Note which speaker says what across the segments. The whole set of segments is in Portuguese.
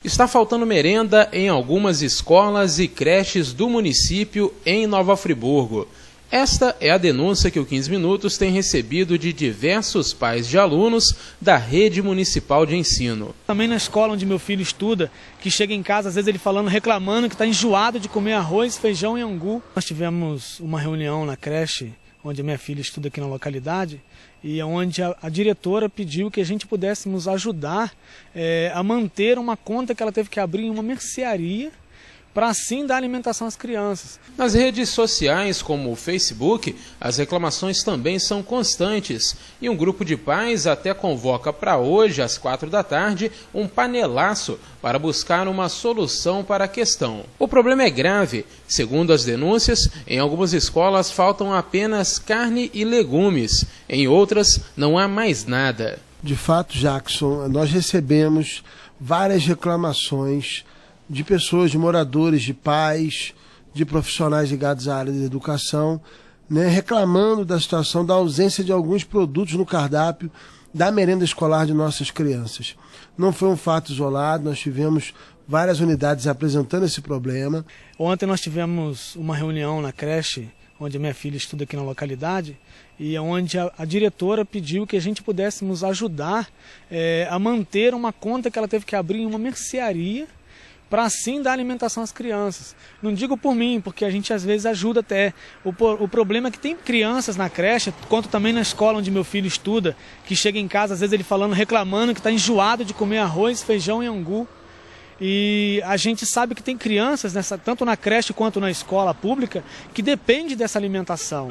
Speaker 1: Está faltando merenda em algumas escolas e creches do município em Nova Friburgo. Esta é a denúncia que o 15 Minutos tem recebido de diversos pais de alunos da rede municipal de ensino.
Speaker 2: Também na escola onde meu filho estuda, que chega em casa, às vezes ele reclamando que está enjoado de comer arroz, feijão e angu. Nós tivemos uma reunião na creche, onde minha filha estuda aqui na localidade, e onde a diretora pediu que a gente pudéssemos ajudar a manter uma conta que ela teve que abrir em uma mercearia, para assim dar alimentação às crianças.
Speaker 1: Nas redes sociais, como o Facebook, as reclamações também são constantes e um grupo de pais até convoca para hoje, às 4 da tarde, um panelaço para buscar uma solução para a questão. O problema é grave. Segundo as denúncias, em algumas escolas faltam apenas carne e legumes, em outras não há mais nada.
Speaker 3: De fato, Jackson, nós recebemos várias reclamações de pessoas, de moradores, de pais, de profissionais ligados à área da educação, reclamando da situação da ausência de alguns produtos no cardápio da merenda escolar de nossas crianças. Não foi um fato isolado, nós tivemos várias unidades apresentando esse problema.
Speaker 2: Ontem nós tivemos uma reunião na creche, onde minha filha estuda aqui na localidade, e onde a diretora pediu que a gente pudéssemos ajudar a manter uma conta que ela teve que abrir em uma mercearia, para assim dar alimentação às crianças. Não digo por mim, porque a gente às vezes ajuda até. O problema é que tem crianças na creche, quanto também na escola onde meu filho estuda, que chega em casa, às vezes ele reclamando que está enjoado de comer arroz, feijão e angu. E a gente sabe que tem crianças, tanto na creche quanto na escola pública, que depende dessa alimentação.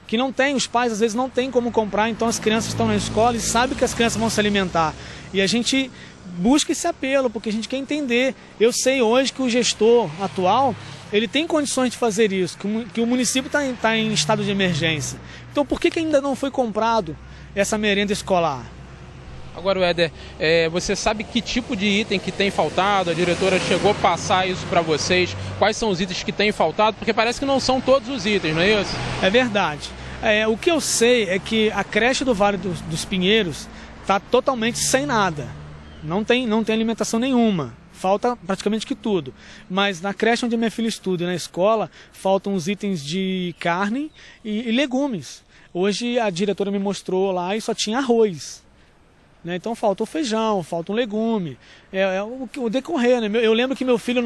Speaker 2: Que não tem, os pais às vezes não têm como comprar, então as crianças estão na escola e sabem que as crianças vão se alimentar. E a gente busca esse apelo, porque a gente quer entender. Eu sei hoje que o gestor atual, ele tem condições de fazer isso, que o município está em estado de emergência. Então por que ainda não foi comprado essa merenda escolar?
Speaker 1: Agora, Éder, você sabe que tipo de item que tem faltado? A diretora chegou a passar isso para vocês? Quais são os itens que têm faltado? Porque parece que não são todos os itens, não é isso?
Speaker 2: É verdade. O que eu sei é que a creche do Vale dos Pinheiros está totalmente sem nada. Não tem alimentação nenhuma. Falta praticamente que tudo. Mas na creche onde minha filha estuda e na escola, faltam os itens de carne e legumes. Hoje a diretora me mostrou lá e só tinha arroz. Então falta o feijão, falta um legume, o decorrer. Eu lembro que meu filho,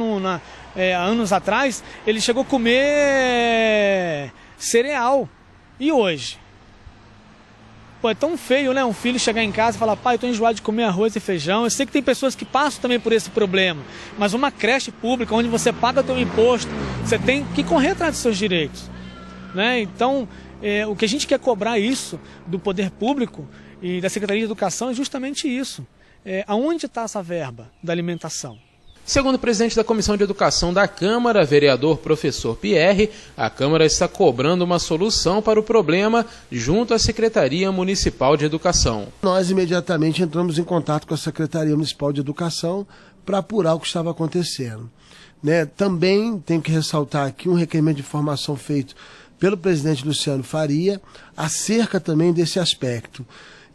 Speaker 2: anos atrás, ele chegou a comer cereal. E hoje? Pô, é tão feio, né? Um filho chegar em casa e falar: pai, eu tô enjoado de comer arroz e feijão. Eu sei que tem pessoas que passam também por esse problema, mas uma creche pública, onde você paga o teu imposto, você tem que correr atrás dos seus direitos. Então, o que a gente quer cobrar isso do poder público e da Secretaria de Educação é justamente isso. Aonde está essa verba da alimentação?
Speaker 1: Segundo o presidente da Comissão de Educação da Câmara, vereador professor Pierre, a Câmara está cobrando uma solução para o problema junto à Secretaria Municipal de Educação.
Speaker 3: Nós imediatamente entramos em contato com a Secretaria Municipal de Educação para apurar o que estava acontecendo. Também tenho que ressaltar aqui um requerimento de informação feito pelo presidente Luciano Faria acerca também desse aspecto.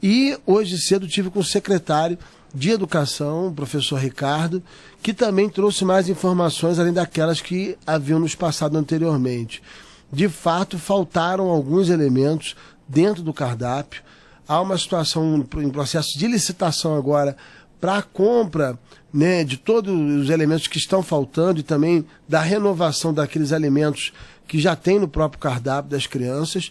Speaker 3: E hoje cedo tive com o secretário de Educação, o professor Ricardo, que também trouxe mais informações além daquelas que haviam nos passado anteriormente. De fato, faltaram alguns elementos dentro do cardápio. Há uma situação em processo de licitação agora para a compra de todos os elementos que estão faltando e também da renovação daqueles alimentos que já tem no próprio cardápio das crianças.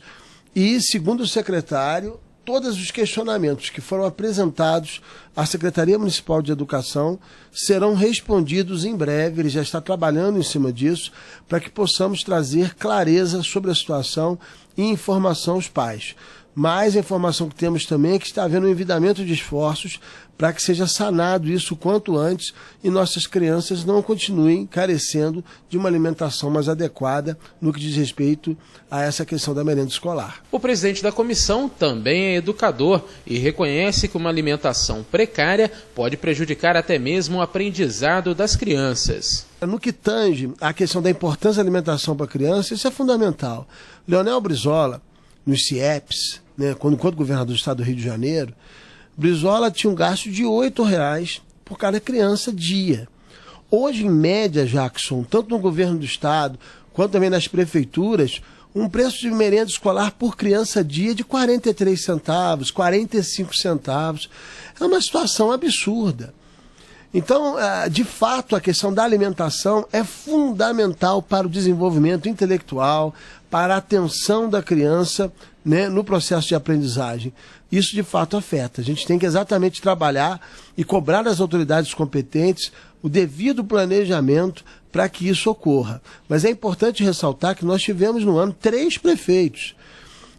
Speaker 3: E, segundo o secretário, todos os questionamentos que foram apresentados à Secretaria Municipal de Educação serão respondidos em breve. Ele já está trabalhando em cima disso para que possamos trazer clareza sobre a situação e informação aos pais. Mas a informação que temos também é que está havendo um envidamento de esforços para que seja sanado isso o quanto antes e nossas crianças não continuem carecendo de uma alimentação mais adequada no que diz respeito a essa questão da merenda escolar.
Speaker 1: O presidente da comissão também é educador e reconhece que uma alimentação precária pode prejudicar até mesmo o aprendizado das crianças.
Speaker 3: No que tange a questão da importância da alimentação para a criança, isso é fundamental. Leonel Brizola, nos CIEPs, quando governador do estado do Rio de Janeiro, Brizola tinha um gasto de R$ 8 por cada criança dia. Hoje, em média, Jackson, tanto no governo do estado quanto também nas prefeituras, um preço de merenda escolar por criança dia de 43 centavos, 45 centavos. É uma situação absurda. Então, de fato, a questão da alimentação é fundamental para o desenvolvimento intelectual, para a atenção da criança, né, no processo de aprendizagem. Isso, de fato, afeta. A gente tem que exatamente trabalhar e cobrar das autoridades competentes o devido planejamento para que isso ocorra. Mas é importante ressaltar que nós tivemos no ano 3 prefeitos.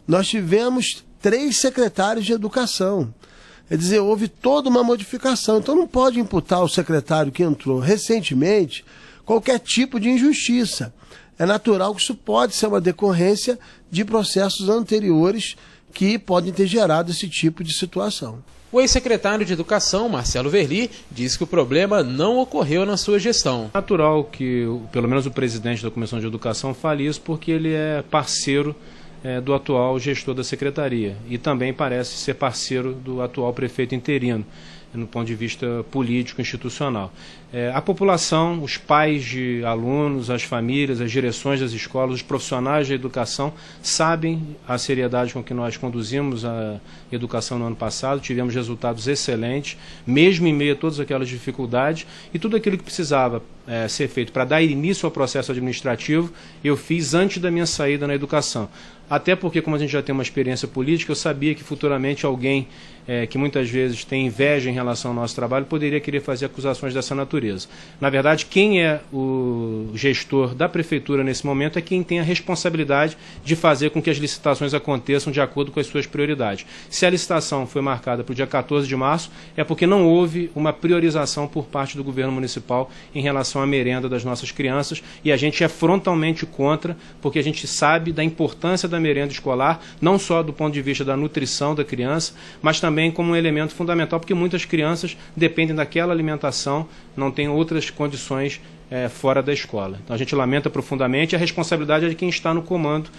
Speaker 3: Nós tivemos 3 secretários de educação. Quer dizer, houve toda uma modificação. Então não pode imputar ao secretário que entrou recentemente qualquer tipo de injustiça. É natural que isso pode ser uma decorrência de processos anteriores que podem ter gerado esse tipo de situação.
Speaker 1: O ex-secretário de Educação, Marcelo Verli, diz que o problema não ocorreu na sua gestão.
Speaker 4: É natural que, pelo menos o presidente da Comissão de Educação fale isso, porque ele é parceiro do atual gestor da secretaria e também parece ser parceiro do atual prefeito interino, no ponto de vista político institucional. A população, os pais de alunos, as famílias, as direções das escolas, os profissionais da educação sabem a seriedade com que nós conduzimos a educação no ano passado, tivemos resultados excelentes, mesmo em meio a todas aquelas dificuldades, e tudo aquilo que precisava ser feito para dar início ao processo administrativo, eu fiz antes da minha saída na educação. Até porque, como a gente já tem uma experiência política, eu sabia que futuramente alguém que muitas vezes tem inveja em relação ao nosso trabalho poderia querer fazer acusações dessa natureza. Na verdade, quem é o gestor da prefeitura nesse momento é quem tem a responsabilidade de fazer com que as licitações aconteçam de acordo com as suas prioridades. Se a licitação foi marcada para o dia 14 de março, é porque não houve uma priorização por parte do governo municipal em relação à merenda das nossas crianças, e a gente é frontalmente contra, porque a gente sabe da importância da merenda escolar, não só do ponto de vista da nutrição da criança, mas também como um elemento fundamental, porque muitas crianças dependem daquela alimentação, não têm outras condições fora da escola. Então a gente lamenta profundamente, a responsabilidade é de quem está no comando,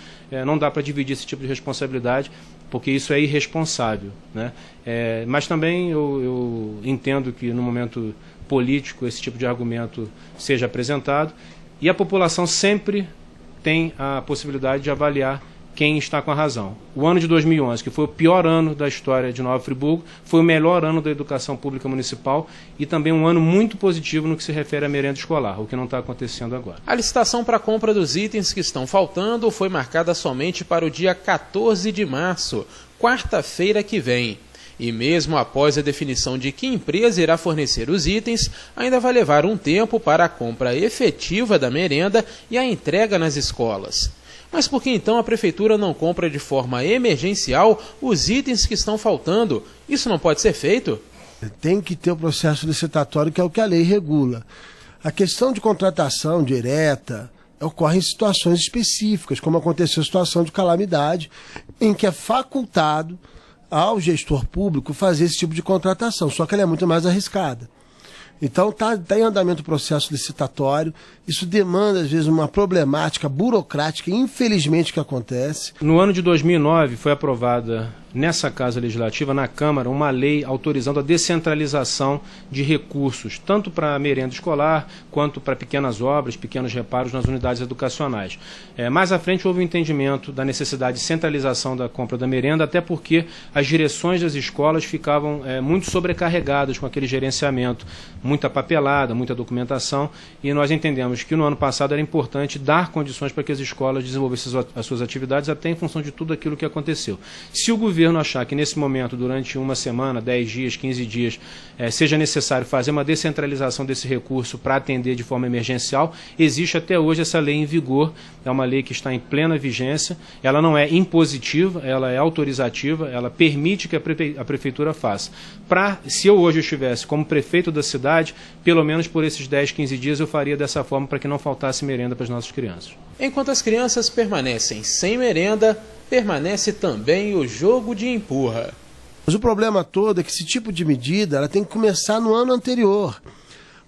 Speaker 4: não dá para dividir esse tipo de responsabilidade, porque isso é irresponsável, né? Mas também eu entendo que no momento político esse tipo de argumento seja apresentado, e a população sempre tem a possibilidade de avaliar quem está com a razão. O ano de 2011, que foi o pior ano da história de Nova Friburgo, foi o melhor ano da educação pública municipal e também um ano muito positivo no que se refere à merenda escolar, o que não está acontecendo agora.
Speaker 1: A licitação para a compra dos itens que estão faltando foi marcada somente para o dia 14 de março, quarta-feira que vem. E mesmo após a definição de que empresa irá fornecer os itens, ainda vai levar um tempo para a compra efetiva da merenda e a entrega nas escolas. Mas por que então a prefeitura não compra de forma emergencial os itens que estão faltando? Isso não pode ser feito?
Speaker 3: Tem que ter o processo licitatório, que é o que a lei regula. A questão de contratação direta ocorre em situações específicas, como aconteceu a situação de calamidade, em que é facultado ao gestor público fazer esse tipo de contratação, só que ela é muito mais arriscada. Então está em andamento o processo licitatório, isso demanda às vezes uma problemática burocrática, infelizmente, que acontece.
Speaker 4: No ano de 2009 foi aprovada nessa Casa Legislativa, na Câmara, uma lei autorizando a descentralização de recursos, tanto para a merenda escolar, quanto para pequenas obras, pequenos reparos nas unidades educacionais. Mais à frente houve um entendimento da necessidade de centralização da compra da merenda, até porque as direções das escolas ficavam muito sobrecarregadas com aquele gerenciamento, muita papelada, muita documentação, e nós entendemos que no ano passado era importante dar condições para que as escolas desenvolvessem as suas atividades, até em função de tudo aquilo que aconteceu. Se o governo achar que nesse momento, durante uma semana, 10 dias, 15 dias, seja necessário fazer uma descentralização desse recurso para atender de forma emergencial, existe até hoje essa lei em vigor, é uma lei que está em plena vigência, ela não é impositiva, ela é autorizativa, ela permite que a prefeitura faça. Se eu hoje estivesse como prefeito da cidade, pelo menos por esses 10, 15 dias eu faria dessa forma para que não faltasse merenda para as nossas crianças.
Speaker 1: Enquanto as crianças permanecem sem merenda, permanece também o jogo de empurra.
Speaker 3: Mas o problema todo é que esse tipo de medida ela tem que começar no ano anterior.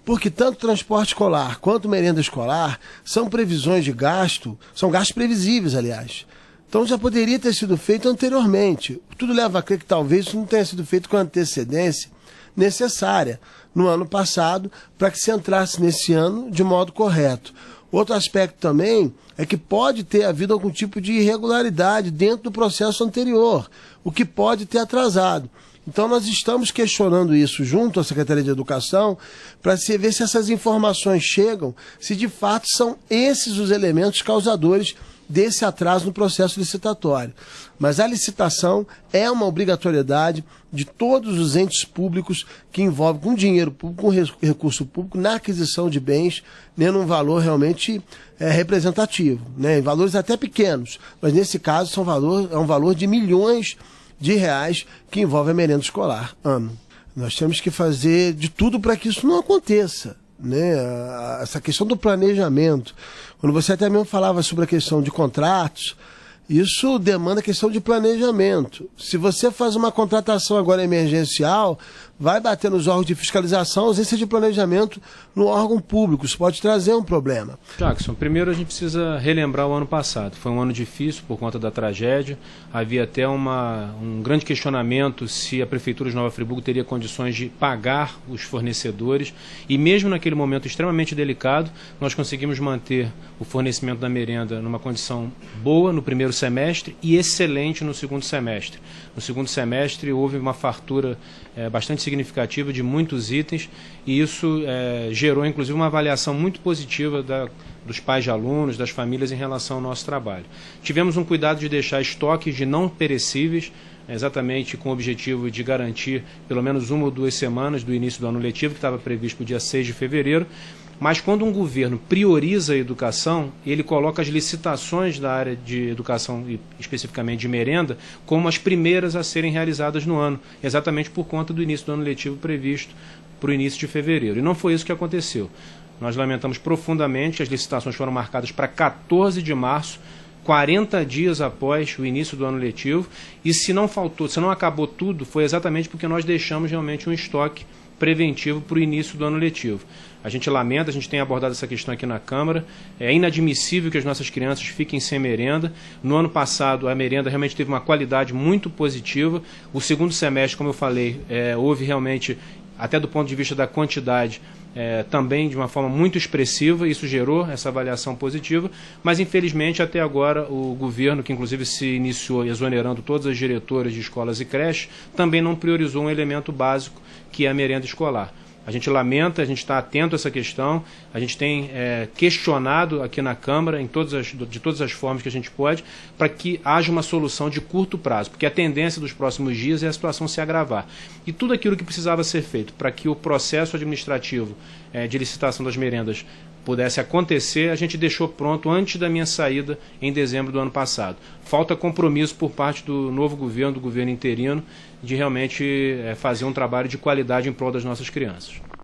Speaker 3: Porque tanto transporte escolar quanto merenda escolar são previsões de gasto, são gastos previsíveis, aliás. Então já poderia ter sido feito anteriormente. Tudo leva a crer que talvez isso não tenha sido feito com antecedência. necessária no ano passado para que se entrasse nesse ano de modo correto. Outro aspecto também é que pode ter havido algum tipo de irregularidade dentro do processo anterior, o que pode ter atrasado. Então nós estamos questionando isso junto à Secretaria de Educação para se ver se essas informações chegam, se de fato são esses os elementos causadores desse atraso no processo licitatório. Mas a licitação é uma obrigatoriedade de todos os entes públicos que envolvem com dinheiro público, com recurso público, na aquisição de bens, né, num valor realmente representativo, né, em valores até pequenos, mas nesse caso é um valor de milhões de reais que envolve a merenda escolar ano. Nós temos que fazer de tudo para que isso não aconteça, né? Essa questão do planejamento, quando você até mesmo falava sobre a questão de contratos, isso demanda questão de planejamento. Se você faz uma contratação agora emergencial, vai bater nos órgãos de fiscalização, ausência de planejamento no órgão público. Isso pode trazer um problema.
Speaker 4: Jackson, primeiro a gente precisa relembrar o ano passado. Foi um ano difícil por conta da tragédia. Havia até um grande questionamento se a Prefeitura de Nova Friburgo teria condições de pagar os fornecedores. E mesmo naquele momento extremamente delicado, nós conseguimos manter o fornecimento da merenda numa condição boa no primeiro semestre e excelente no segundo semestre. No segundo semestre houve uma fartura bastante significativa de muitos itens e isso gerou inclusive uma avaliação muito positiva dos pais de alunos, das famílias em relação ao nosso trabalho. Tivemos um cuidado de deixar estoques de não perecíveis, exatamente com o objetivo de garantir pelo menos 1 ou 2 semanas do início do ano letivo, que estava previsto para o dia 6 de fevereiro. Mas quando um governo prioriza a educação, ele coloca as licitações da área de educação, e especificamente de merenda, como as primeiras a serem realizadas no ano, exatamente por conta do início do ano letivo previsto para o início de fevereiro. E não foi isso que aconteceu. Nós lamentamos profundamente que as licitações foram marcadas para 14 de março, 40 dias após o início do ano letivo, e se não acabou tudo, foi exatamente porque nós deixamos realmente um estoque preventivo para o início do ano letivo. A gente lamenta, a gente tem abordado essa questão aqui na Câmara. É inadmissível que as nossas crianças fiquem sem merenda. No ano passado, a merenda realmente teve uma qualidade muito positiva. O segundo semestre, como eu falei, houve realmente, até do ponto de vista da quantidade, também de uma forma muito expressiva. Isso gerou essa avaliação positiva. Mas, infelizmente, até agora, o governo, que inclusive se iniciou exonerando todas as diretoras de escolas e creches, também não priorizou um elemento básico, que é a merenda escolar. A gente lamenta, a gente está atento a essa questão, a gente tem questionado aqui na Câmara, de todas as formas que a gente pode, para que haja uma solução de curto prazo, porque a tendência dos próximos dias é a situação se agravar. E tudo aquilo que precisava ser feito para que o processo administrativo de licitação das merendas pudesse acontecer, a gente deixou pronto antes da minha saída em dezembro do ano passado. Falta compromisso por parte do novo governo, do governo interino, de realmente fazer um trabalho de qualidade em prol das nossas crianças.